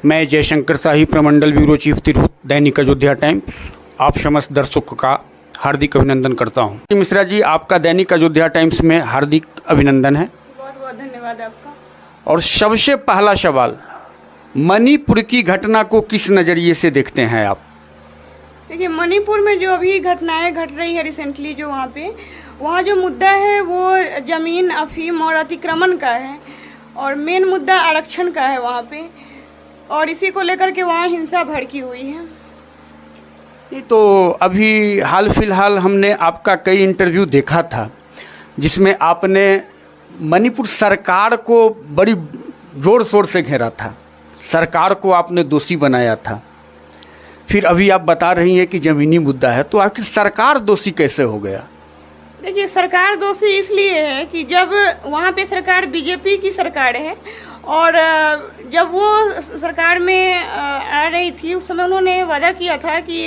मैं जयशंकर शाही, प्रमंडल bureau chief Tirhut, दैनिक Ayodhya times, आप समस्त दर्शकों का हार्दिक अभिनंदन करता हूं। मिश्रा जी, आपका दैनिक अयोध्या टाइम्स में हार्दिक अभिनंदन है। बहुत बहुत धन्यवाद आपका। और सबसे पहला सवाल, मणिपुर की घटना को किस नज़रिए से देखते हैं आप? देखिए, मणिपुर में जो अभी घटनाएं घट रही है रिसेंटली, जो वहाँ जो मुद्दा है वो ज़मीन, अफीम और अतिक्रमण का है, और मेन मुद्दा आरक्षण का है वहाँ पे, और इसी को लेकर के वहाँ हिंसा भड़की हुई है। ये तो अभी हाल फिलहाल हमने आपका कई इंटरव्यू देखा था जिसमें आपने मणिपुर सरकार को बड़ी जोर शोर से घेरा था, सरकार को आपने दोषी बनाया था। फिर अभी आप बता रही हैं कि ज़मीनी मुद्दा है, तो आखिर सरकार दोषी कैसे हो गया? देखिए, सरकार दोषी इसलिए है कि जब वहाँ पे सरकार बीजेपी की सरकार है, और जब वो सरकार में आ रही थी उस समय उन्होंने वादा किया था कि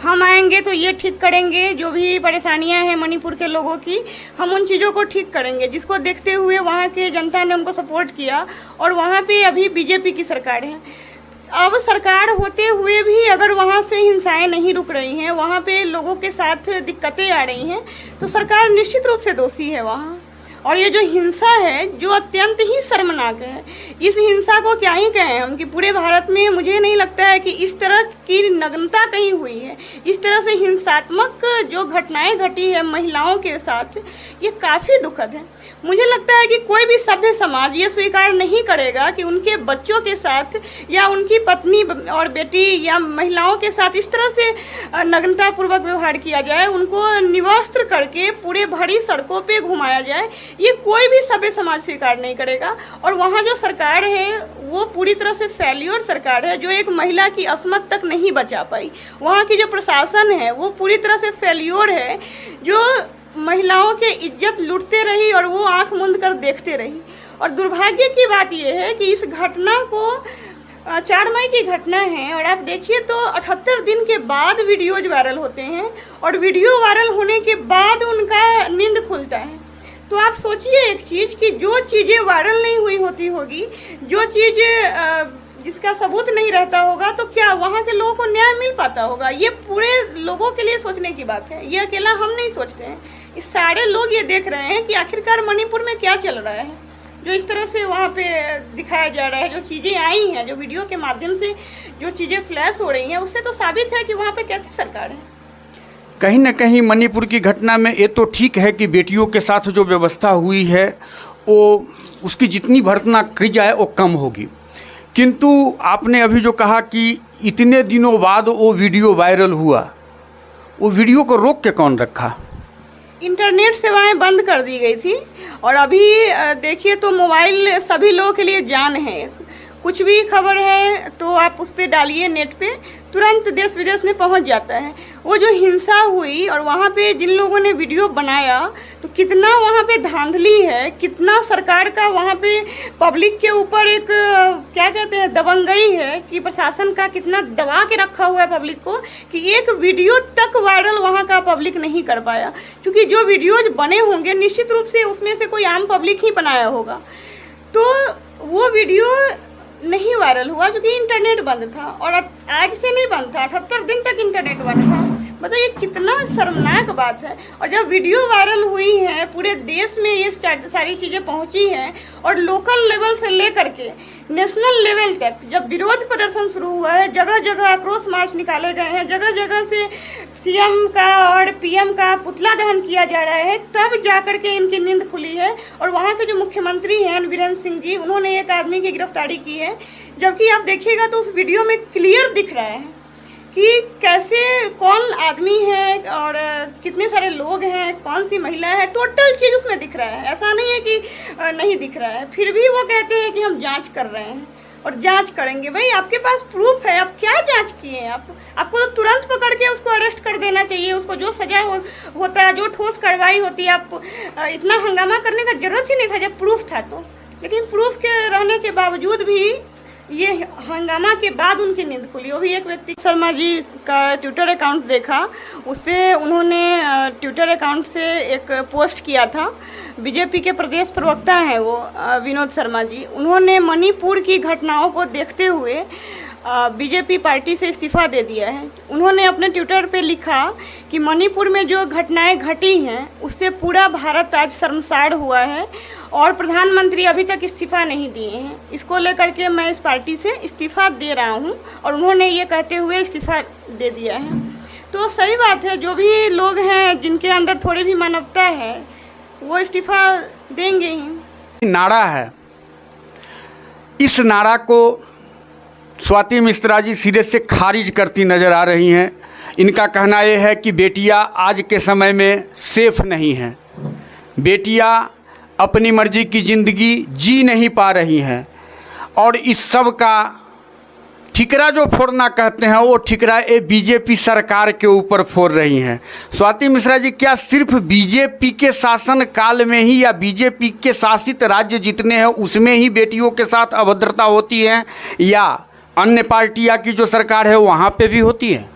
हम आएंगे तो ये ठीक करेंगे, जो भी परेशानियां हैं मणिपुर के लोगों की, हम उन चीज़ों को ठीक करेंगे, जिसको देखते हुए वहाँ के जनता ने उनको सपोर्ट किया। और वहाँ पे अभी बीजेपी की सरकार है। अब सरकार होते हुए भी अगर वहाँ से हिंसाएं नहीं रुक रही हैं, वहाँ पे लोगों के साथ दिक्कतें आ रही हैं, तो सरकार निश्चित रूप से दोषी है वहाँ। और ये जो हिंसा है जो अत्यंत ही शर्मनाक है, इस हिंसा को क्या ही कहें हम कि पूरे भारत में मुझे नहीं लगता है कि इस तरह की नग्नता कहीं हुई है। इस तरह से हिंसात्मक जो घटनाएं घटी है महिलाओं के साथ, ये काफ़ी दुखद है। मुझे लगता है कि कोई भी सभ्य समाज ये स्वीकार नहीं करेगा कि उनके बच्चों के साथ या उनकी पत्नी और बेटी या महिलाओं के साथ इस तरह से नग्नतापूर्वक व्यवहार किया जाए, उनको निवस्त्र करके पूरे भरी सड़कों पे घुमाया जाए। ये कोई भी सभ्य समाज स्वीकार नहीं करेगा। और वहाँ जो सरकार है वो पूरी तरह से फेल्योर सरकार है, जो एक महिला की अस्मत तक नहीं बचा पाई। वहाँ की जो प्रशासन है वो पूरी तरह से फेल्योर है, जो महिलाओं के इज्जत लूटते रही और वो आंख मूंद कर देखते रही। और दुर्भाग्य की बात यह है कि इस घटना को 4 मई की घटना है, और आप देखिए तो 78 दिन के बाद वीडियोज वायरल होते हैं, और वीडियो वायरल होने के बाद उनका नींद खुलता है। तो आप सोचिए एक चीज़ कि जो चीज़ें वायरल नहीं हुई होती होगी, जो चीज़ जिसका सबूत नहीं रहता होगा, तो क्या वहाँ के लोगों को न्याय मिल पाता होगा? ये पूरे लोगों के लिए सोचने की बात है, ये अकेला हम नहीं सोचते हैं। इस सारे लोग ये देख रहे हैं कि आखिरकार मणिपुर में क्या चल रहा है, जो इस तरह से वहाँ पे दिखाया जा रहा है। जो चीज़ें आई हैं, जो वीडियो के माध्यम से जो चीज़ें फ्लैश हो रही हैं, उससे तो साबित है कि वहाँ पे कैसी सरकार है। कहीं न कहीं मणिपुर की घटना में ये तो ठीक है कि बेटियों के साथ जो व्यवस्था हुई है वो उसकी जितनी भर्त्सना की जाए वो कम होगी, किंतु आपने अभी जो कहा कि इतने दिनों बाद वो वीडियो वायरल हुआ, वो वीडियो को रोक के कौन रखा? इंटरनेट सेवाएं बंद कर दी गई थी, और अभी देखिए तो मोबाइल सभी लोगों के लिए जान है। कुछ भी खबर है तो आप उस पर डालिए नेट पे, तुरंत देश विदेश में पहुंच जाता है। वो जो हिंसा हुई और वहाँ पे जिन लोगों ने वीडियो बनाया, तो कितना वहाँ पे धांधली है, कितना सरकार का वहाँ पे पब्लिक के ऊपर एक क्या कहते हैं दबंगई है, कि प्रशासन का कितना दबा के रखा हुआ है पब्लिक को, कि एक वीडियो तक वायरल वहाँ का पब्लिक नहीं कर पाया। क्योंकि जो वीडियोज बने होंगे निश्चित रूप से उसमें से कोई आम पब्लिक ही बनाया होगा, तो वो वीडियो नहीं वायरल हुआ क्योंकि इंटरनेट बंद था। और आज से नहीं बंद था, 78 दिन तक इंटरनेट बंद था। बताइए कितना शर्मनाक बात है। और जब वीडियो वायरल हुई है, पूरे देश में ये सारी चीज़ें पहुंची हैं, और लोकल लेवल से लेकर के नेशनल लेवल तक जब विरोध प्रदर्शन शुरू हुआ है, जगह जगह आक्रोश मार्च निकाले गए हैं, जगह जगह से सीएम का और पीएम का पुतला दहन किया जा रहा है, तब जाकर के इनकी नींद खुली है। और वहाँ के जो मुख्यमंत्री हैं वीरेंद्र सिंह जी, उन्होंने एक आदमी की गिरफ्तारी की है। जबकि आप देखिएगा तो उस वीडियो में क्लियर दिख रहा है कि कैसे कौन आदमी है और कितने सारे लोग हैं, कौन सी महिला है, टोटल चीज़ उसमें दिख रहा है। ऐसा नहीं है कि नहीं दिख रहा है। फिर भी वो कहते हैं कि हम जांच कर रहे हैं और जांच करेंगे। भाई आपके पास प्रूफ है, आप क्या जांच किए हैं? आपको तो तुरंत पकड़ के उसको अरेस्ट कर देना चाहिए। उसको जो सजा होता है, जो ठोस कार्रवाई होती है, आप इतना हंगामा करने का जरूरत ही नहीं था जब प्रूफ था तो। लेकिन प्रूफ के रहने के बावजूद भी ये हंगामा के बाद उनकी नींद खुली। वो भी एक व्यक्ति शर्मा जी का ट्विटर अकाउंट देखा, उस पर उन्होंने ट्विटर अकाउंट से एक पोस्ट किया था। बीजेपी के प्रदेश प्रवक्ता हैं वो विनोद शर्मा जी, उन्होंने मणिपुर की घटनाओं को देखते हुए बीजेपी पार्टी से इस्तीफा दे दिया है। उन्होंने अपने ट्विटर पे लिखा कि मणिपुर में जो घटनाएं घटी हैं उससे पूरा भारत आज शर्मसार हुआ है और प्रधानमंत्री अभी तक इस्तीफा नहीं दिए हैं। इसको लेकर के मैं इस पार्टी से इस्तीफा दे रहा हूं, और उन्होंने ये कहते हुए इस्तीफा दे दिया है। तो सही बात है, जो भी लोग हैं जिनके अंदर थोड़ी भी मानवता है वो इस्तीफा देंगे ही। नारा है, इस नारा को स्वाति मिश्रा जी सिरे से खारिज करती नज़र आ रही हैं। इनका कहना यह है कि बेटियां आज के समय में सेफ नहीं हैं, बेटियां अपनी मर्जी की ज़िंदगी जी नहीं पा रही हैं, और इस सब का ठिकरा जो फोड़ना कहते हैं वो ठिकरा ये बीजेपी सरकार के ऊपर फोड़ रही हैं। स्वाति मिश्रा जी, क्या सिर्फ बीजेपी के शासन काल में ही या बीजेपी के शासित राज्य जितने हैं उसमें ही बेटियों के साथ अभद्रता होती है, या अन्य पार्टियां की जो सरकार है वहाँ पे भी होती है?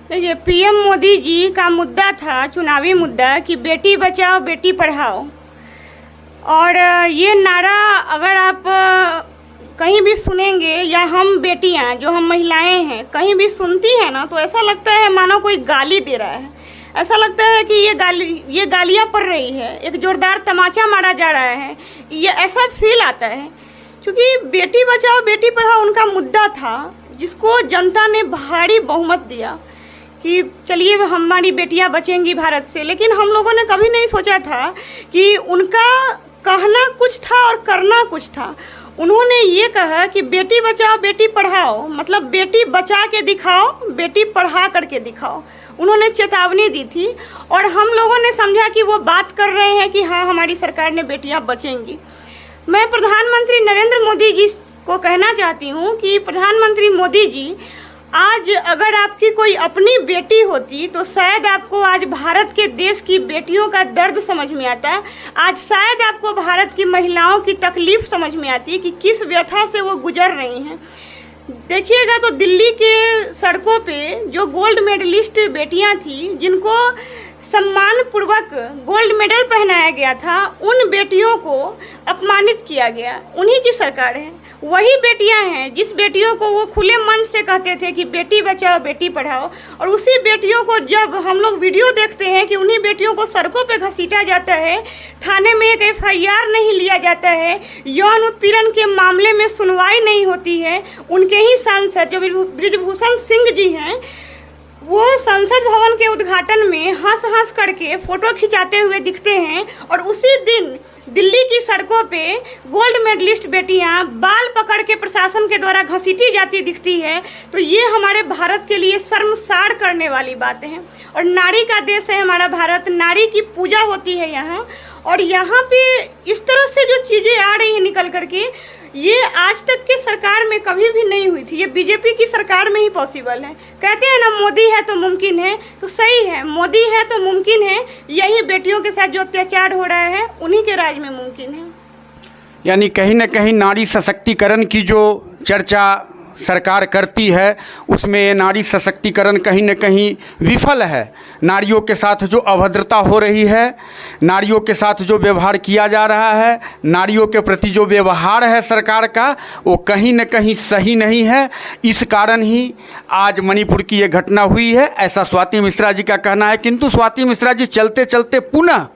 देखिए, पीएम मोदी जी का मुद्दा था, चुनावी मुद्दा, कि बेटी बचाओ बेटी पढ़ाओ, और ये नारा अगर आप कहीं भी सुनेंगे या हम बेटियां जो हम महिलाएं हैं कहीं भी सुनती हैं ना, तो ऐसा लगता है मानो कोई गाली दे रहा है। ऐसा लगता है कि ये गालियाँ पड़ रही है, एक जोरदार तमाचा मारा जा रहा है, ये ऐसा फील आता है। क्योंकि बेटी बचाओ बेटी पढ़ाओ उनका मुद्दा था, जिसको जनता ने भारी बहुमत दिया कि चलिए हमारी बेटियां बचेंगी भारत से। लेकिन हम लोगों ने कभी नहीं सोचा था कि उनका कहना कुछ था और करना कुछ था। उन्होंने ये कहा कि बेटी बचाओ बेटी पढ़ाओ, मतलब बेटी बचा के दिखाओ, बेटी पढ़ा करके दिखाओ। उन्होंने चेतावनी दी थी और हम लोगों ने समझा कि वो बात कर रहे हैं कि हाँ हमारी सरकार ने बेटियां बचेंगी। मैं प्रधानमंत्री नरेंद्र मोदी जी को कहना चाहती हूँ कि प्रधानमंत्री मोदी जी, आज अगर आपकी कोई अपनी बेटी होती तो शायद आपको आज भारत के देश की बेटियों का दर्द समझ में आता। आज शायद आपको भारत की महिलाओं की तकलीफ समझ में आती कि किस व्यथा से वो गुजर रही हैं। देखिएगा तो दिल्ली के सड़कों पे जो गोल्ड मेडलिस्ट बेटियां थी, जिनको सम्मान पूर्वक गोल्ड मेडल पहनाया गया था, उन बेटियों को अपमानित किया गया। उन्हीं की सरकार है, वही बेटियां हैं जिस बेटियों को वो खुले मन से कहते थे कि बेटी बचाओ बेटी पढ़ाओ, और उसी बेटियों को जब हम लोग वीडियो देखते हैं कि उन्हीं बेटियों को सड़कों पे घसीटा जाता है, थाने में एक FIR नहीं लिया जाता है, यौन उत्पीड़न के मामले में सुनवाई नहीं होती है। उनके ही सांसद जो बृजभूषण सिंह जी हैं, वो संसद भवन के उद्घाटन में हंस हंस करके फोटो खिंचाते हुए दिखते हैं, और उसी दिन दिल्ली की सड़कों पे गोल्ड मेडलिस्ट बेटियां बाल पकड़ के प्रशासन के द्वारा घसीटी जाती दिखती है। तो ये हमारे भारत के लिए शर्मसार करने वाली बातें हैं। और नारी का देश है हमारा भारत, नारी की पूजा होती है यहाँ, और यहाँ पे इस तरह से जो चीज़ें आ रही हैं निकल करके, ये आज तक के सरकार में कभी भी नहीं हुई थी। ये बीजेपी की सरकार में ही पॉसिबल है। कहते हैं ना मोदी है तो मुमकिन है, तो सही है, मोदी है तो मुमकिन है। यही बेटियों के साथ जो अत्याचार हो रहा है उन्हीं के राज में मुमकिन है। यानी कहीं न कहीं नारी सशक्तिकरण की जो चर्चा सरकार करती है उसमें ये नारी सशक्तिकरण कहीं न कहीं विफल है। नारियों के साथ जो अभद्रता हो रही है, नारियों के साथ जो व्यवहार किया जा रहा है, नारियों के प्रति जो व्यवहार है सरकार का, वो कहीं न कहीं सही नहीं है। इस कारण ही आज मणिपुर की ये घटना हुई है, ऐसा स्वाति मिश्रा जी का कहना है। किंतु स्वाति मिश्रा जी, चलते चलते पुनः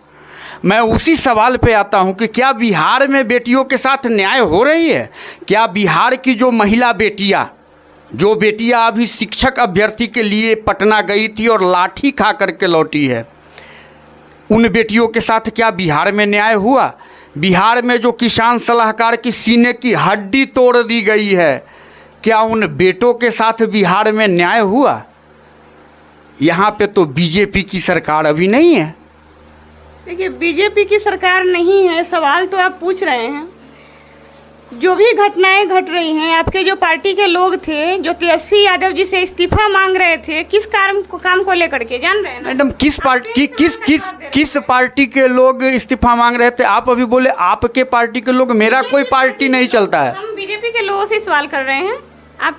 मैं उसी सवाल पे आता हूं कि क्या बिहार में बेटियों के साथ न्याय हो रही है? क्या बिहार की जो महिला बेटियां अभी शिक्षक अभ्यर्थी के लिए पटना गई थी और लाठी खा करके लौटी है, उन बेटियों के साथ क्या बिहार में न्याय हुआ? बिहार में जो किसान सलाहकार की सीने की हड्डी तोड़ दी गई है, क्या उन बेटों के साथ बिहार में न्याय हुआ? यहाँ पे तो बीजेपी की सरकार अभी नहीं है। देखिए, बीजेपी की सरकार नहीं है, सवाल तो आप पूछ रहे हैं। जो भी घटनाएं घट रही हैं, आपके जो पार्टी के लोग थे जो तेजस्वी यादव जी से इस्तीफा मांग रहे थे, किस काम को लेकर के, जान रहे हैं ना? मैडम, किस पार्टी के लोग इस्तीफा मांग रहे थे? आप अभी बोले आपके पार्टी के लोग, मेरा कोई पार्टी नहीं चलता है। हम बीजेपी के लोगों से सवाल कर रहे हैं। आप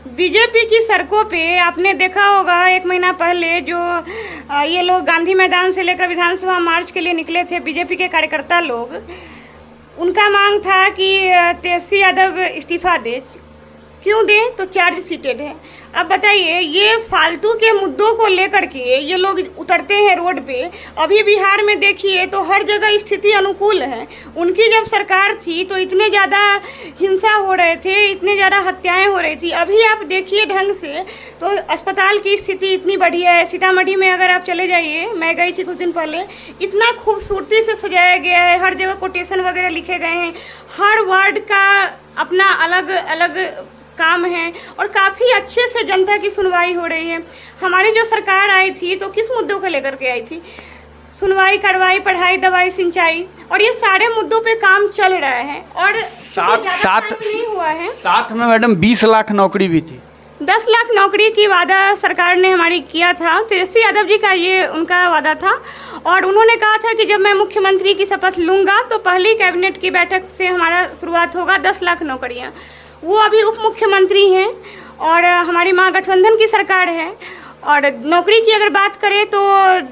बीजेपी की सड़कों पे आपने देखा होगा 1 महीना पहले जो ये लोग गांधी मैदान से लेकर विधानसभा मार्च के लिए निकले थे, बीजेपी के कार्यकर्ता लोग, उनका मांग था कि तेजस्वी यादव इस्तीफा दे। क्यों दें? तो चार्ज सीटेड है। अब बताइए, ये फालतू के मुद्दों को लेकर के ये लोग उतरते हैं रोड पे। अभी बिहार में देखिए तो हर जगह स्थिति अनुकूल है। उनकी जब सरकार थी तो इतने ज़्यादा हिंसा हो रहे थे, इतने ज़्यादा हत्याएं हो रही थी। अभी आप देखिए ढंग से तो अस्पताल की स्थिति इतनी बढ़िया है। सीतामढ़ी में अगर आप चले जाइए, मैं गई थी कुछ दिन पहले, इतना खूबसूरती से सजाया गया है, हर जगह कोटेशन वगैरह लिखे गए हैं, हर वार्ड का अपना अलग अलग काम है और काफ़ी अच्छे से जनता की सुनवाई हो रही है। हमारी जो सरकार आई थी तो किस मुद्दों को लेकर के आई थी? सुनवाई, कार्रवाई, पढ़ाई, दवाई, सिंचाई, और ये सारे मुद्दों पे काम चल रहा है। और साथ नहीं हुआ है, साथ में मैडम 20 लाख नौकरी भी थी। 10 लाख नौकरी की वादा सरकार ने हमारी किया था। तेजस्वी यादव जी का ये उनका वादा था और उन्होंने कहा था कि जब मैं मुख्यमंत्री की शपथ लूँगा तो पहली कैबिनेट की बैठक से हमारा शुरुआत होगा 10 लाख नौकरियाँ। वो अभी उप मुख्यमंत्री हैं और हमारी महागठबंधन की सरकार है। और नौकरी की अगर बात करें तो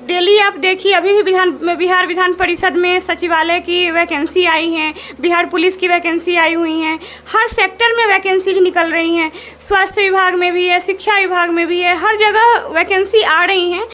डेली आप देखिए, अभी भी बिहार विधान परिषद में सचिवालय की वैकेंसी आई हैं, बिहार पुलिस की वैकेंसी आई हुई हैं, हर सेक्टर में वैकेंसी निकल रही हैं। स्वास्थ्य विभाग में भी है, शिक्षा विभाग में भी है, हर जगह वैकेंसी आ रही हैं।